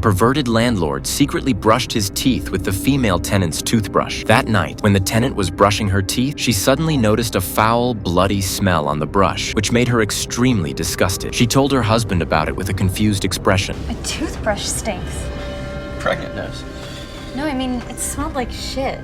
perverted landlord secretly brushed his teeth with the female tenant's toothbrush. That night, when the tenant was brushing her teeth, she suddenly noticed a foul, bloody smell on the brush, which made her extremely disgusted. She told her husband about it with a confused expression. A toothbrush stinks. Pregnant nose. No, I mean, it smelled like shit.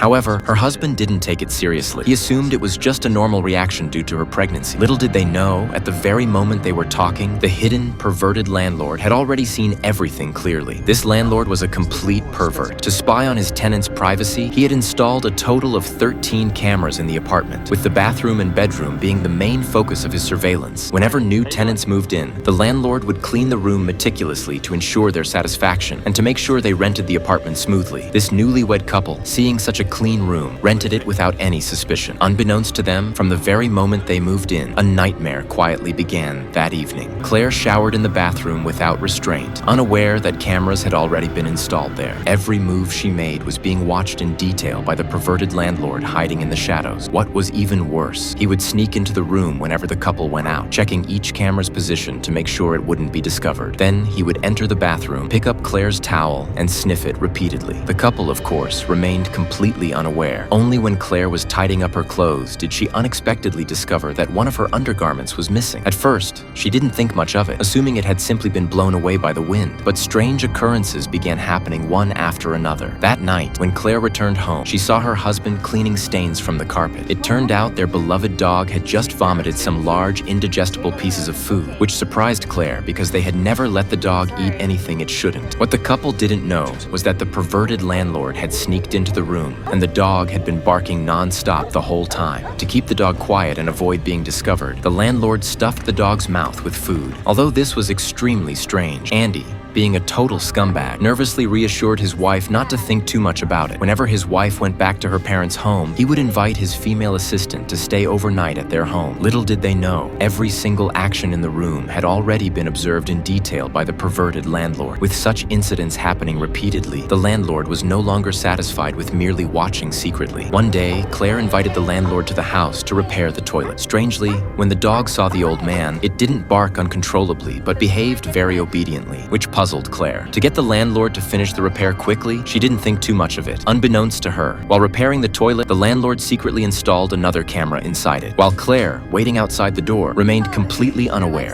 However, her husband didn't take it seriously. He assumed it was just a normal reaction due to her pregnancy. Little did they know, at the very moment they were talking, the hidden, perverted landlord had already seen everything clearly. This landlord was a complete pervert. To spy on his tenants' privacy, he had installed a total of 13 cameras in the apartment, with the bathroom and bedroom being the main focus of his surveillance. Whenever new tenants moved in, the landlord would clean the room meticulously to ensure their satisfaction and to make sure they rented the apartment smoothly. This newlywed couple, seeing such a clean room, rented it without any suspicion. Unbeknownst to them, from the very moment they moved in, a nightmare quietly began that evening. Claire showered in the bathroom without restraint, unaware that cameras had already been installed there. Every move she made was being watched in detail by the perverted landlord hiding in the shadows. What was even worse, he would sneak into the room whenever the couple went out, checking each camera's position to make sure it wouldn't be discovered. Then he would enter the bathroom, pick up Claire's towel, and sniff it repeatedly. The couple, of course, remained completely unaware. Only when Claire was tidying up her clothes did she unexpectedly discover that one of her undergarments was missing. At first, she didn't think much of it, assuming it had simply been blown away by the wind. But strange occurrences began happening one after another. That night, when Claire returned home, she saw her husband cleaning stains from the carpet. It turned out their beloved dog had just vomited some large, indigestible pieces of food, which surprised Claire because they had never let the dog eat anything it shouldn't. What the couple didn't know was that the perverted landlord had sneaked into the room, and the dog had been barking non-stop the whole time. To keep the dog quiet and avoid being discovered, the landlord stuffed the dog's mouth with food. Although this was extremely strange, Andy, being a total scumbag, nervously reassured his wife not to think too much about it. Whenever his wife went back to her parents' home, he would invite his female assistant to stay overnight at their home. Little did they know, every single action in the room had already been observed in detail by the perverted landlord. With such incidents happening repeatedly, the landlord was no longer satisfied with merely watching secretly. One day, Claire invited the landlord to the house to repair the toilet. Strangely, when the dog saw the old man, it didn't bark uncontrollably, but behaved very obediently, which puzzled Claire. To get the landlord to finish the repair quickly, she didn't think too much of it. Unbeknownst to her, while repairing the toilet, the landlord secretly installed another camera inside it, while Claire, waiting outside the door, remained completely unaware.